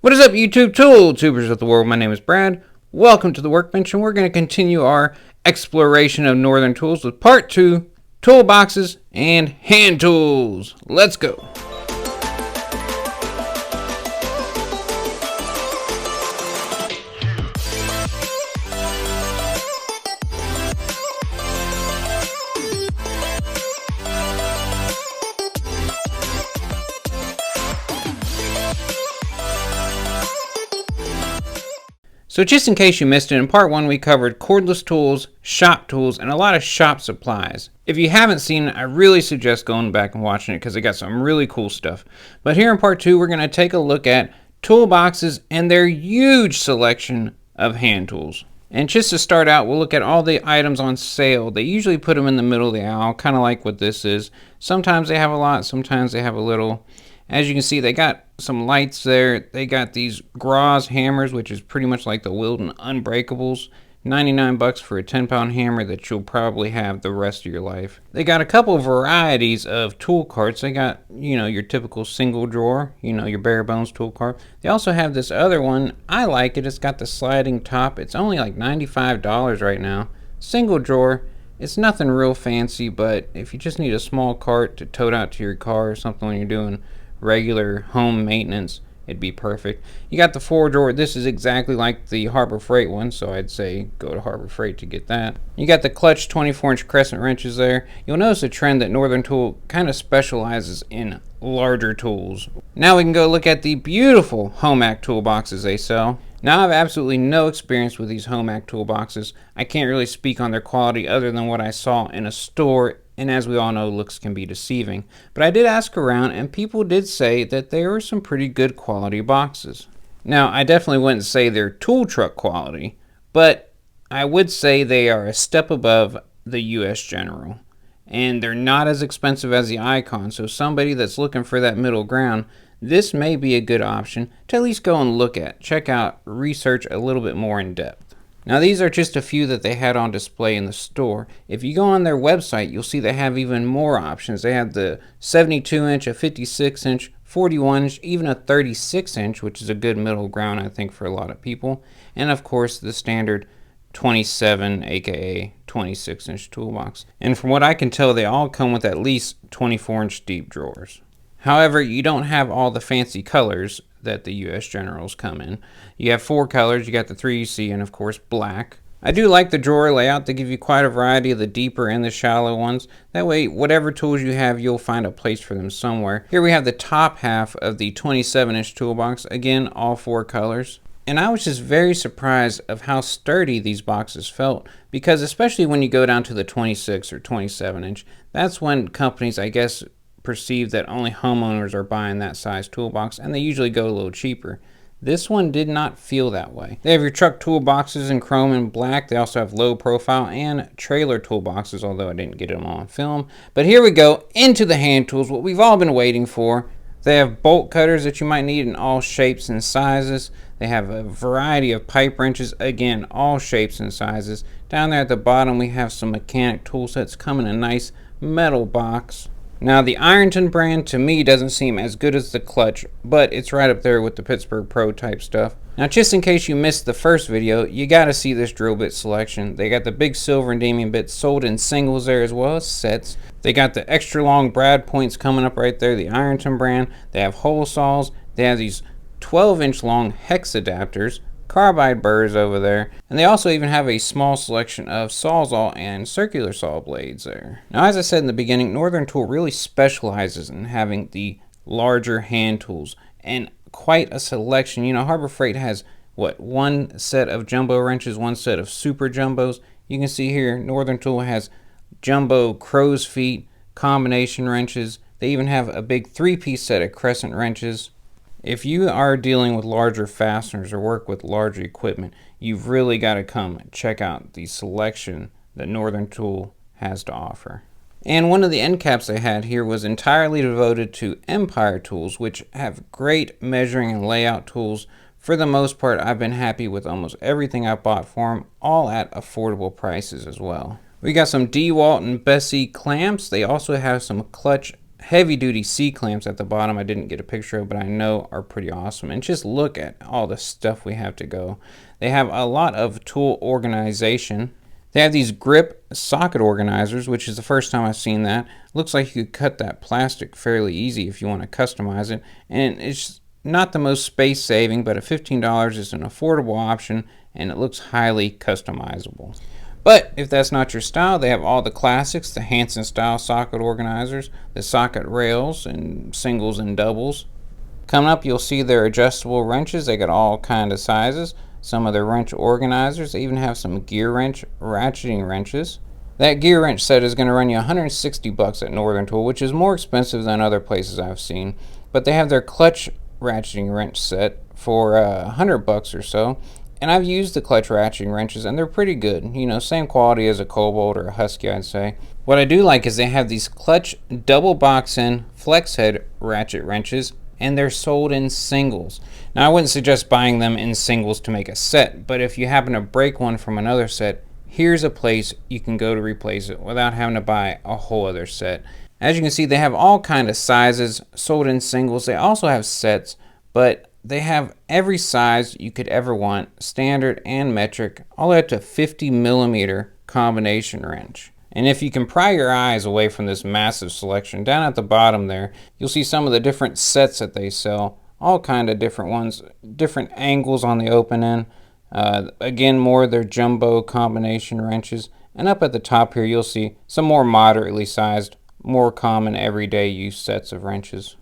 What is up, YouTube tool tubers of the world? My name is Brad. Welcome to the workbench, and we're going to continue our exploration of northern tools with part 2, toolboxes and hand tools. Let's go. So just in case you missed it, in part 1 we covered cordless tools, shop tools, and a lot of shop supplies. If you haven't seen it, I really suggest going back and watching it because they got some really cool stuff. But here in part 2 we're going to take a look at toolboxes and their huge selection of hand tools. And just to start out, we'll look at all the items on sale. They usually put them in the middle of the aisle, kind of like what this is. Sometimes they have a lot, sometimes they have a little. As you can see, they got some lights there. They got these Graz hammers, which is pretty much like the Wilden Unbreakables. 99 bucks for a 10-pound hammer that you'll probably have the rest of your life. They got a couple of varieties of tool carts. They got, your typical single drawer, your bare bones tool cart. They also have this other one. I like it. It's got the sliding top. It's only like $95 right now. Single drawer. It's nothing real fancy, but if you just need a small cart to tote out to your car or something when you're doing regular home maintenance, it'd be perfect. You got the 4-drawer. This is exactly like the Harbor Freight one, so I'd say go to Harbor Freight to get that. You got the clutch 24-inch crescent wrenches there. You'll notice a trend that Northern Tool kind of specializes in larger tools. Now we can go look at the beautiful Homak toolboxes they sell. Now I have absolutely no experience with these Homak toolboxes. I can't really speak on their quality other than what I saw in a store, and as we all know, looks can be deceiving. But I did ask around, and people did say that there were some pretty good quality boxes. Now, I definitely wouldn't say they're tool truck quality, but I would say they are a step above the US General. And they're not as expensive as the Icon, so somebody that's looking for that middle ground, this may be a good option to at least go and look at, check out, research a little bit more in depth. Now these are just a few that they had on display in the store. If you go on their website, you'll see they have even more options. They have the 72-inch, a 56-inch, 41-inch, even a 36-inch, which is a good middle ground, I think, for a lot of people. And of course, the standard 27, aka 26-inch toolbox. And from what I can tell, they all come with at least 24-inch deep drawers. However, you don't have all the fancy colors that the US Generals come in. You have 4 colors. You got the 3 you see, and of course black. I do like the drawer layout. They give you quite a variety of the deeper and the shallow ones. That way, whatever tools you have, you'll find a place for them somewhere. Here we have the top half of the 27-inch toolbox. Again, all 4 colors. And I was just very surprised of how sturdy these boxes felt, because especially when you go down to the 26 or 27-inch, that's when companies, I guess, perceive that only homeowners are buying that size toolbox, and they usually go a little cheaper. This one did not feel that way. They have your truck toolboxes in chrome and black. They also have low profile and trailer toolboxes, although I didn't get them on film. But here we go into the hand tools, what we've all been waiting for. They have bolt cutters that you might need in all shapes and sizes. They have a variety of pipe wrenches, again, all shapes and sizes. Down there at the bottom we have some mechanic tool sets come in a nice metal box. Now the Ironton brand to me doesn't seem as good as the clutch, but it's right up there with the Pittsburgh Pro type stuff. Now just in case you missed the first video, you gotta see this drill bit selection. They got the big silver endymion bits sold in singles there as well as sets. They got the extra long brad points coming up right there, the Ironton brand. They have hole saws. They have these 12-inch long hex adapters, carbide burrs over there, and they also even have a small selection of sawzall and circular saw blades there. Now as I said in the beginning, Northern Tool really specializes in having the larger hand tools and quite a selection. Harbor Freight has one set of jumbo wrenches, one set of super jumbos. You can see here Northern Tool has jumbo crow's feet, combination wrenches. They even have a big 3-piece set of crescent wrenches. If you are dealing with larger fasteners or work with larger equipment, you've really got to come and check out the selection that Northern Tool has to offer. And one of the end caps they had here was entirely devoted to Empire tools, which have great measuring and layout tools. For the most part, I've been happy with almost everything I bought for them, all at affordable prices as well. We got some DeWalt and Bessie clamps. They also have some clutch heavy duty C-clamps at the bottom I didn't get a picture of, but I know are pretty awesome. And just look at all the stuff we have to go. They have a lot of tool organization. They have these grip socket organizers, which is the first time I've seen that. Looks like you could cut that plastic fairly easy if you want to customize it. And it's not the most space saving, but at $15 is an affordable option, and it looks highly customizable. But if that's not your style, they have all the classics, the Hansen style socket organizers, the socket rails and singles and doubles. Coming up, you'll see their adjustable wrenches. They got all kind of sizes. Some of their wrench organizers. They even have some gear wrench ratcheting wrenches. That gear wrench set is going to run you $160 at Northern Tool, which is more expensive than other places I've seen. But they have their clutch ratcheting wrench set for $100 or so. And I've used the clutch ratcheting wrenches, and they're pretty good. You know, same quality as a Cobalt or a Husky, I'd say. What I do like is they have these clutch double box-in flex head ratchet wrenches, and they're sold in singles. Now, I wouldn't suggest buying them in singles to make a set, but if you happen to break one from another set, here's a place you can go to replace it without having to buy a whole other set. As you can see, they have all kind of sizes sold in singles. They also have sets, but they have every size you could ever want, standard and metric, all the way up to 50mm combination wrench. And if you can pry your eyes away from this massive selection, down at the bottom there, you'll see some of the different sets that they sell, all kind of different ones, different angles on the open end. Again, more of their jumbo combination wrenches. And up at the top here, you'll see some more moderately sized, more common everyday use sets of wrenches.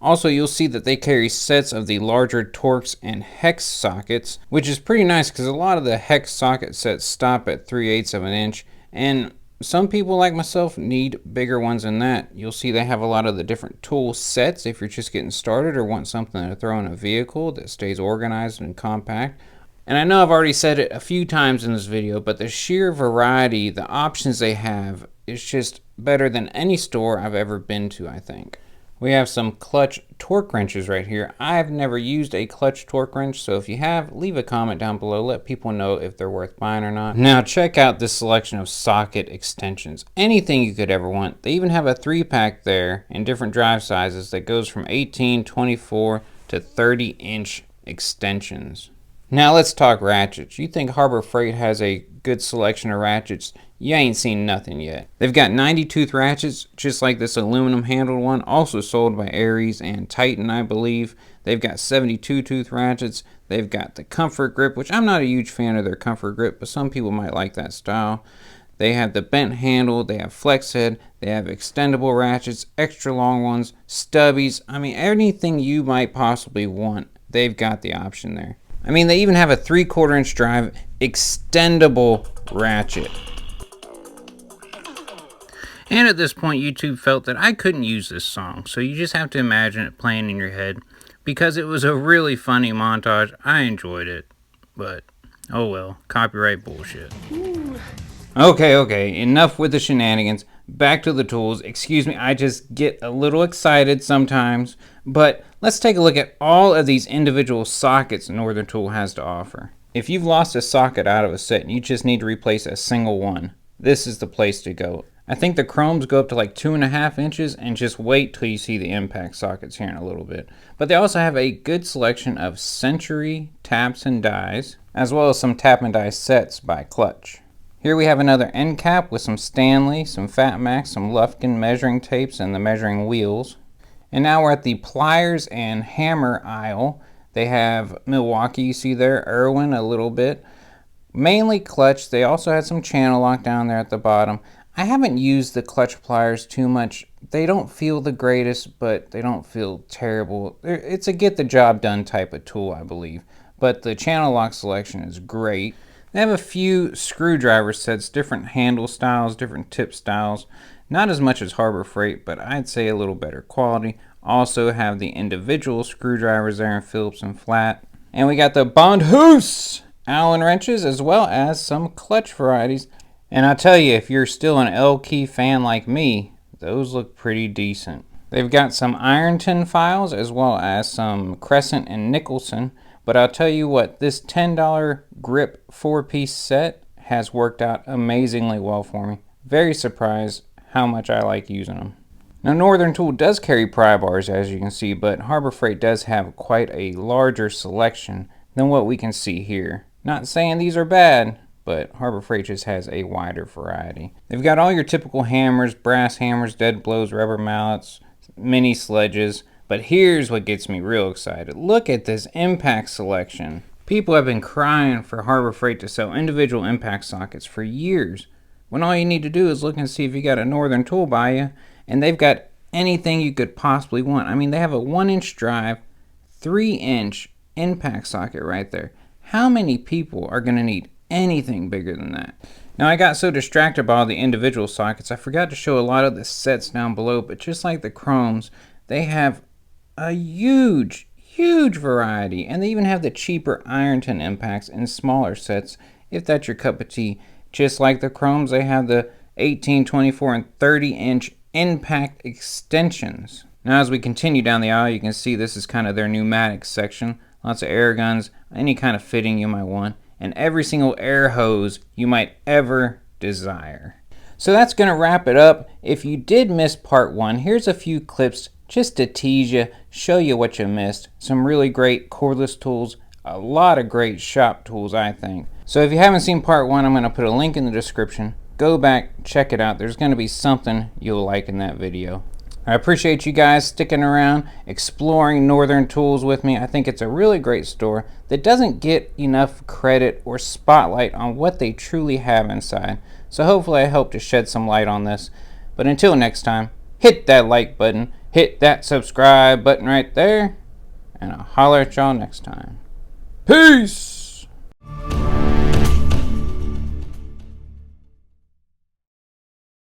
Also, you'll see that they carry sets of the larger Torx and hex sockets, which is pretty nice because a lot of the hex socket sets stop at 3/8 of an inch, and some people like myself need bigger ones than that. You'll see they have a lot of the different tool sets if you're just getting started or want something to throw in a vehicle that stays organized and compact. And I know I've already said it a few times in this video, but the sheer variety, the options they have, is just better than any store I've ever been to, I think. We have some clutch torque wrenches right here. I've never used a clutch torque wrench, so if you have, leave a comment down below. Let people know if they're worth buying or not. Now check out this selection of socket extensions. Anything you could ever want. They even have a 3-pack there in different drive sizes that goes from 18, 24 to 30-inch extensions. Now let's talk ratchets. You think Harbor Freight has a good selection of ratchets? You ain't seen nothing yet. They've got 90-tooth ratchets, just like this aluminum handled one, also sold by Aries and Titan, I believe. They've got 72-tooth ratchets. They've got the comfort grip, which I'm not a huge fan of their comfort grip, but some people might like that style. They have the bent handle, they have flex head, they have extendable ratchets, extra long ones, stubbies. I mean, anything you might possibly want, they've got the option there. I mean, they even have a 3/4 inch drive extendable ratchet. And at this point, YouTube felt that I couldn't use this song, so you just have to imagine it playing in your head. Because it was a really funny montage, I enjoyed it. But, oh well, copyright bullshit. Okay, enough with the shenanigans. Back to the tools. Excuse me, I just get a little excited sometimes. But let's take a look at all of these individual sockets Northern Tool has to offer. If you've lost a socket out of a set and you just need to replace a single one, this is the place to go. I think the chromes go up to like 2.5 inches, and just wait till you see the impact sockets here in a little bit. But they also have a good selection of Century taps and dies, as well as some tap and die sets by Clutch. Here we have another end cap with some Stanley, some Fat Max, some Lufkin measuring tapes, and the measuring wheels. And now we're at the pliers and hammer aisle. They have Milwaukee, you see there, Irwin a little bit. Mainly Clutch. They also had some channel lock down there at the bottom. I haven't used the Clutch pliers too much. They don't feel the greatest, but they don't feel terrible. It's a get the job done type of tool, I believe. But the channel lock selection is great. They have a few screwdriver sets, different handle styles, different tip styles. Not as much as Harbor Freight, but I'd say a little better quality. Also have the individual screwdrivers there in Phillips and flat. And we got the Bondhouse Allen wrenches, as well as some Clutch varieties. And I tell you, if you're still an L-key fan like me, those look pretty decent. They've got some Ironton files as well as some Crescent and Nicholson. But I'll tell you what, this $10 grip 4-piece set has worked out amazingly well for me. Very surprised how much I like using them. Now, Northern Tool does carry pry bars, as you can see, but Harbor Freight does have quite a larger selection than what we can see here. Not saying these are bad, but Harbor Freight just has a wider variety. They've got all your typical hammers, brass hammers, dead blows, rubber mallets, mini sledges, but here's what gets me real excited. Look at this impact selection. People have been crying for Harbor Freight to sell individual impact sockets for years, when all you need to do is look and see if you got a Northern Tool by you, and they've got anything you could possibly want. I mean, they have a 1-inch drive, 3-inch impact socket right there. How many people are going to need anything bigger than that? Now, I got so distracted by all the individual sockets, I forgot to show a lot of the sets down below, but just like the chromes, they have a huge variety, and they even have the cheaper Ironton impacts in smaller sets, if that's your cup of tea. Just like the chromes, they have the 18, 24, and 30-inch impact extensions. Now, as we continue down the aisle, you can see this is kind of their pneumatic section. Lots of air guns, any kind of fitting you might want, and every single air hose you might ever desire. So that's going to wrap it up. If you did miss part 1, here's a few clips just to tease you, show you what you missed. Some really great cordless tools, a lot of great shop tools, I think. So if you haven't seen part 1, I'm going to put a link in the description. Go back, check it out. There's going to be something you'll like in that video. I appreciate you guys sticking around, exploring Northern Tools with me. I think it's a really great store that doesn't get enough credit or spotlight on what they truly have inside. So hopefully I helped to shed some light on this. But until next time, hit that like button, hit that subscribe button right there, and I'll holler at y'all next time. Peace!